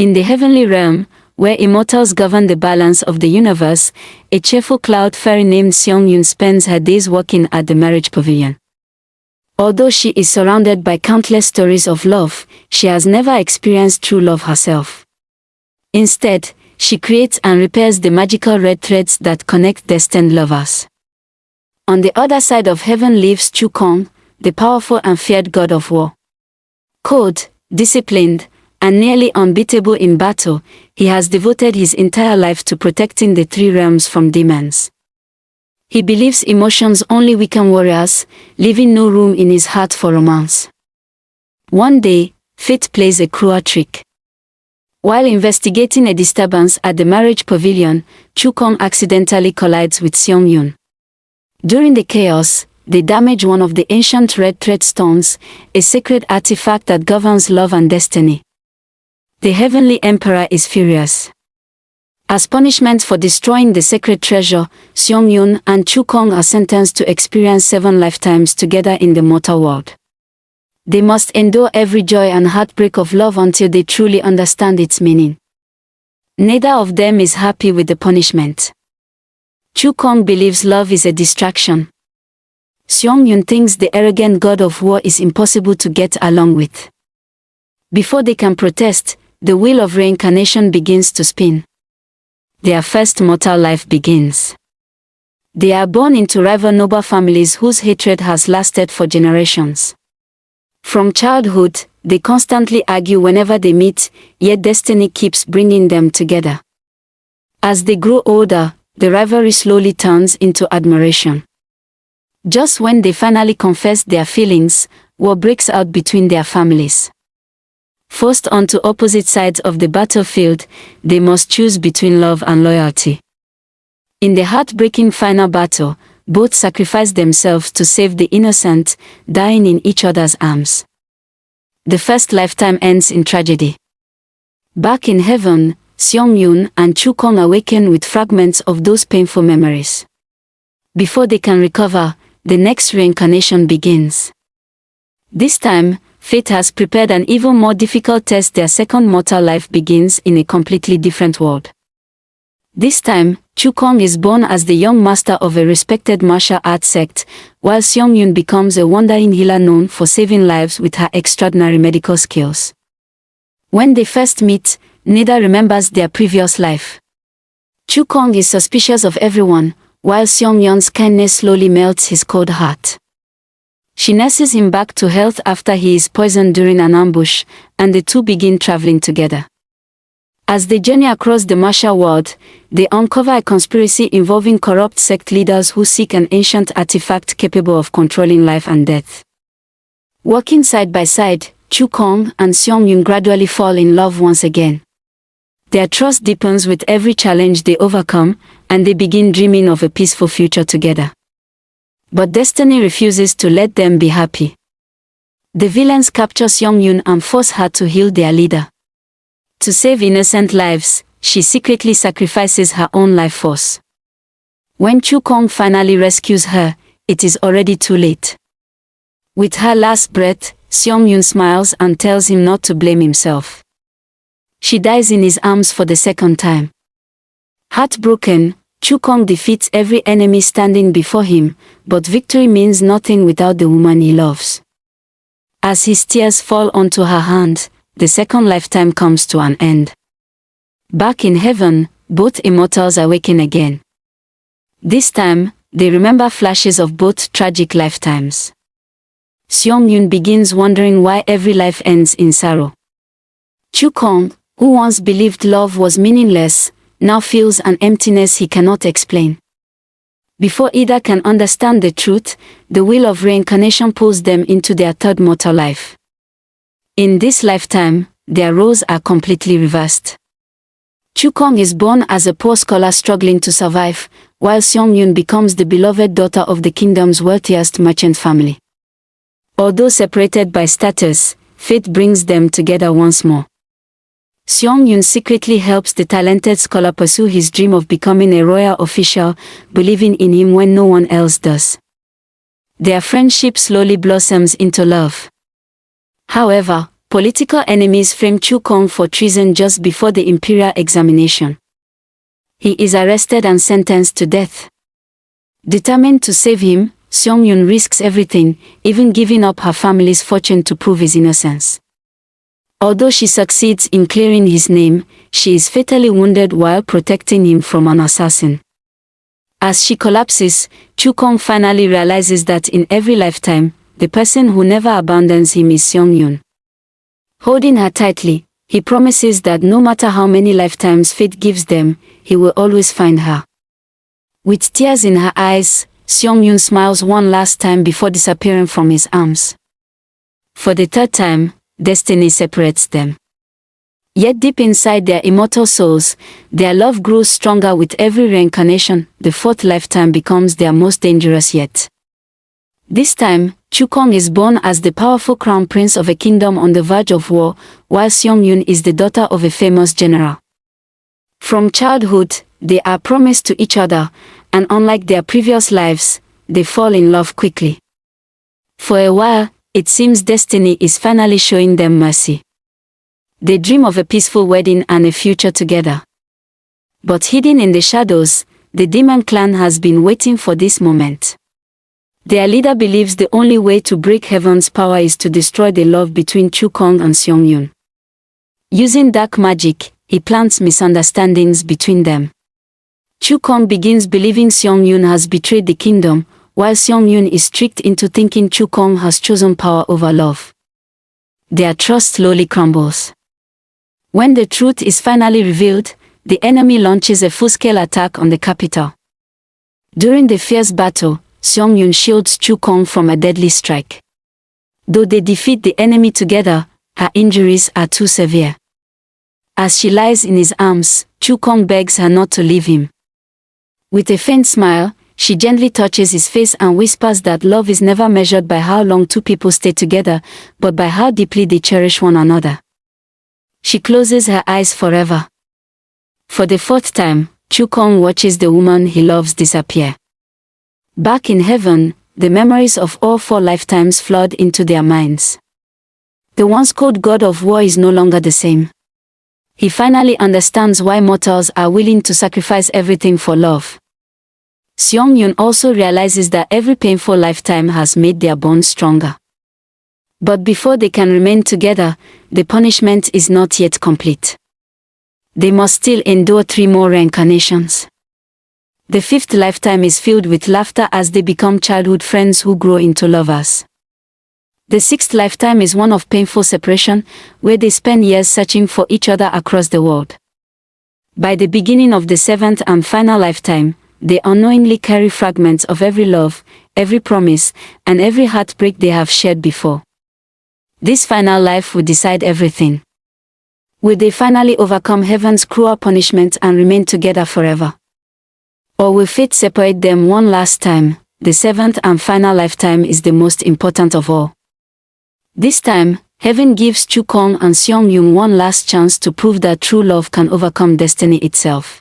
In the heavenly realm, where immortals govern the balance of the universe, a cheerful cloud fairy named Xiang Yun spends her days working at the marriage pavilion. Although she is surrounded by countless stories of love, she has never experienced true love herself. Instead, she creates and repairs the magical red threads that connect destined lovers. On the other side of heaven lives Chu Kong, the powerful and feared god of war. Cold, disciplined, and nearly unbeatable in battle, he has devoted his entire life to protecting the three realms from demons. He believes emotions only weaken warriors, leaving no room in his heart for romance. One day, fate plays a cruel trick. While investigating a disturbance at the marriage pavilion, Chu Kong accidentally collides with Xiang Yun. During the chaos, they damage one of the ancient red thread stones, a sacred artifact that governs love and destiny. The heavenly emperor is furious. As punishment for destroying the sacred treasure, Xiang Yun and Chu Kong are sentenced to experience 7 lifetimes together in the mortal world. They must endure every joy and heartbreak of love until they truly understand its meaning. Neither of them is happy with the punishment. Chu Kong believes love is a distraction. Xiang Yun thinks the arrogant god of war is impossible to get along with. Before they can protest, the wheel of reincarnation begins to spin. Their first mortal life begins. They are born into rival noble families whose hatred has lasted for generations. From childhood, they constantly argue whenever they meet, yet destiny keeps bringing them together. As they grow older, the rivalry slowly turns into admiration. Just when they finally confess their feelings, war breaks out between their families. Forced onto opposite sides of the battlefield, they must choose between love and loyalty. In the heartbreaking final battle, both sacrifice themselves to save the innocent, dying in each other's arms. The first lifetime ends in tragedy. Back in heaven, Xiang Yun and Chu Kong awaken with fragments of those painful memories. Before they can recover, the next reincarnation begins. This time, fate has prepared an even more difficult test. Their second mortal life begins in a completely different world. This time, Chu Kong is born as the young master of a respected martial arts sect, while Xiang Yun becomes a wandering healer known for saving lives with her extraordinary medical skills. When they first meet, neither remembers their previous life. Chu Kong is suspicious of everyone, while Xiang Yun's kindness slowly melts his cold heart. She nurses him back to health after he is poisoned during an ambush, and the two begin traveling together. As they journey across the martial world, they uncover a conspiracy involving corrupt sect leaders who seek an ancient artifact capable of controlling life and death. Working side by side, Chu Kong and Xiang Yun gradually fall in love once again. Their trust deepens with every challenge they overcome, and they begin dreaming of a peaceful future together. But destiny refuses to let them be happy. The villains capture Xiang Yun and force her to heal their leader. To save innocent lives, she secretly sacrifices her own life force. When Chu Kong finally rescues her, it is already too late. With her last breath, Xiang Yun smiles and tells him not to blame himself. She dies in his arms for the second time. Heartbroken, Chu Kong defeats every enemy standing before him, but victory means nothing without the woman he loves. As his tears fall onto her hand, the second lifetime comes to an end. Back in heaven, both immortals awaken again. This time, they remember flashes of both tragic lifetimes. Xiang Yun begins wondering why every life ends in sorrow. Chu Kong, who once believed love was meaningless, now feels an emptiness he cannot explain. Before either can understand the truth, the wheel of reincarnation pulls them into their third mortal life. In this lifetime, their roles are completely reversed. Chu Kong is born as a poor scholar struggling to survive, while Xiang Yun becomes the beloved daughter of the kingdom's wealthiest merchant family. Although separated by status, fate brings them together once more. Xiang Yun secretly helps the talented scholar pursue his dream of becoming a royal official, believing in him when no one else does. Their friendship slowly blossoms into love. However, Political enemies frame Chu Kong for treason just before the imperial examination. He is arrested and sentenced to death. Determined to save him, Xiang Yun risks everything, even giving up her family's fortune to prove his innocence. Although she succeeds in clearing his name, she is fatally wounded while protecting him from an assassin. As she collapses, Chu Kong finally realizes that in every lifetime, the person who never abandons him is Xiang Yun. Holding her tightly, he promises that no matter how many lifetimes fate gives them, he will always find her. With tears in her eyes, Xiang Yun smiles one last time before disappearing from his arms. For the third time, destiny separates them. Yet deep inside their immortal souls, their love grows stronger with every reincarnation. The fourth lifetime becomes their most dangerous yet. This time, Chu Kong is born as the powerful crown prince of a kingdom on the verge of war, while Xiang Yun is the daughter of a famous general. From childhood, they are promised to each other, and unlike their previous lives, they fall in love quickly. For a while, it seems destiny is finally showing them mercy. They dream of a peaceful wedding and a future together. But hidden in the shadows, the demon clan has been waiting for this moment. Their leader believes the only way to break heaven's power is to destroy the love between Chu Kong and Xiang Yun. Using dark magic, he plants misunderstandings between them. Chu Kong begins believing Xiang Yun has betrayed the kingdom, while Xiang Yun is tricked into thinking Chu Kong has chosen power over love. Their trust slowly crumbles. When the truth is finally revealed, the enemy launches a full-scale attack on the capital. During the fierce battle, Xiang Yun shields Chu Kong from a deadly strike. Though they defeat the enemy together, her injuries are too severe. As she lies in his arms, Chu Kong begs her not to leave him. With a faint smile, she gently touches his face and whispers that love is never measured by how long two people stay together, but by how deeply they cherish one another. She closes her eyes forever. For the fourth time, Chu Kong watches the woman he loves disappear. Back in heaven, the memories of all 4 lifetimes flood into their minds. The once cold god of war is no longer the same. He finally understands why mortals are willing to sacrifice everything for love. Xiang Yun also realizes that every painful lifetime has made their bond stronger. But before they can remain together, the punishment is not yet complete. They must still endure 3 more reincarnations. The 5th lifetime is filled with laughter as they become childhood friends who grow into lovers. The 6th lifetime is one of painful separation, where they spend years searching for each other across the world. By the beginning of the 7th and final lifetime, they unknowingly carry fragments of every love, every promise, and every heartbreak they have shared before. This final life will decide everything. Will they finally overcome heaven's cruel punishment and remain together forever? Or will fate separate them one last time? The 7th and final lifetime is the most important of all. This time, heaven gives Chu Kong and Xiang Yun one last chance to prove that true love can overcome destiny itself.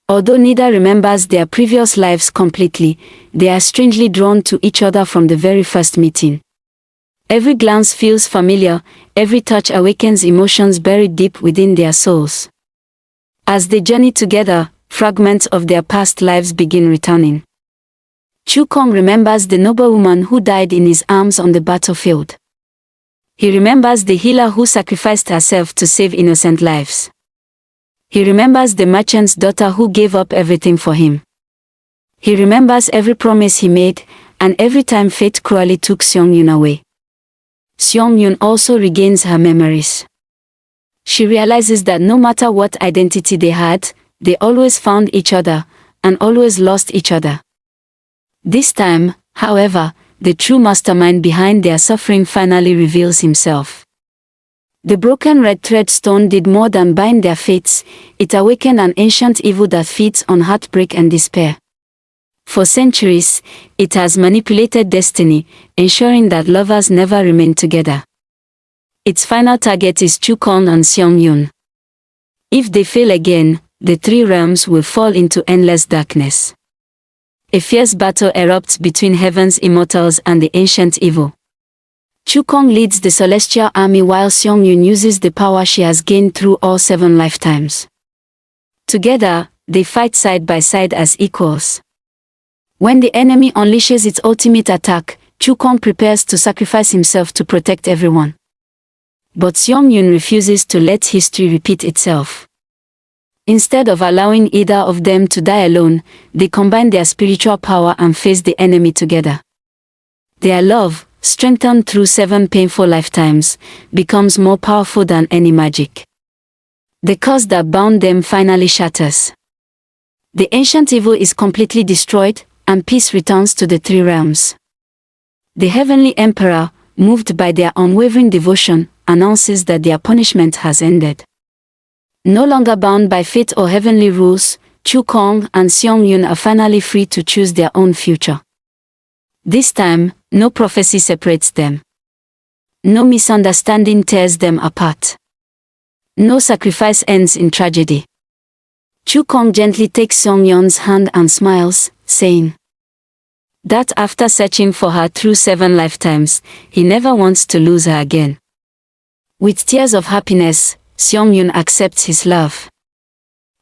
Although neither remembers their previous lives completely, they are strangely drawn to each other from the very first meeting. Every glance feels familiar, every touch awakens emotions buried deep within their souls. As they journey together, fragments of their past lives begin returning. Chu Kong remembers the noble woman who died in his arms on the battlefield. He remembers the healer who sacrificed herself to save innocent lives. He remembers the merchant's daughter who gave up everything for him. He remembers every promise he made, and every time fate cruelly took Xiang Yun away. Xiang Yun also regains her memories. She realizes that no matter what identity they had, they always found each other, and always lost each other. This time, however, the true mastermind behind their suffering finally reveals himself. The broken red thread stone did more than bind their fates, it awakened an ancient evil that feeds on heartbreak and despair. For centuries, it has manipulated destiny, ensuring that lovers never remain together. Its final target is Chu Kong and Xiang Yun. If they fail again, the 3 realms will fall into endless darkness. A fierce battle erupts between heaven's immortals and the ancient evil. Chu Kong leads the celestial army while Xiang Yun uses the power she has gained through all 7 lifetimes. Together, they fight side by side as equals. When the enemy unleashes its ultimate attack, Chu Kong prepares to sacrifice himself to protect everyone. But Xiang Yun refuses to let history repeat itself. Instead of allowing either of them to die alone, they combine their spiritual power and face the enemy together. Their love, strengthened through 7 painful lifetimes, becomes more powerful than any magic. The curse that bound them finally shatters. The ancient evil is completely destroyed, and peace returns to the 3 realms. The Heavenly Emperor, moved by their unwavering devotion, announces that their punishment has ended. No longer bound by fate or heavenly rules, Chu Kong and Xiang Yun are finally free to choose their own future. This time, no prophecy separates them. No misunderstanding tears them apart. No sacrifice ends in tragedy. Chu Kong gently takes Xiang Yun's hand and smiles, saying that after searching for her through 7 lifetimes, he never wants to lose her again. With tears of happiness, Xiang Yun accepts his love.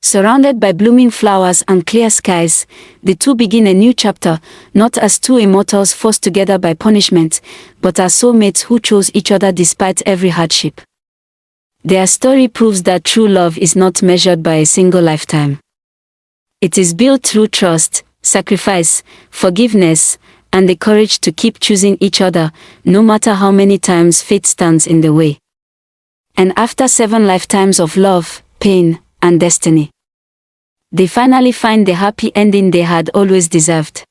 Surrounded by blooming flowers and clear skies, the two begin a new chapter, not as 2 immortals forced together by punishment, but as soulmates who chose each other despite every hardship. Their story proves that true love is not measured by a single lifetime. It is built through trust, sacrifice, forgiveness, and the courage to keep choosing each other, no matter how many times fate stands in the way. And after 7 lifetimes of love, pain, and destiny, they finally find the happy ending they had always deserved.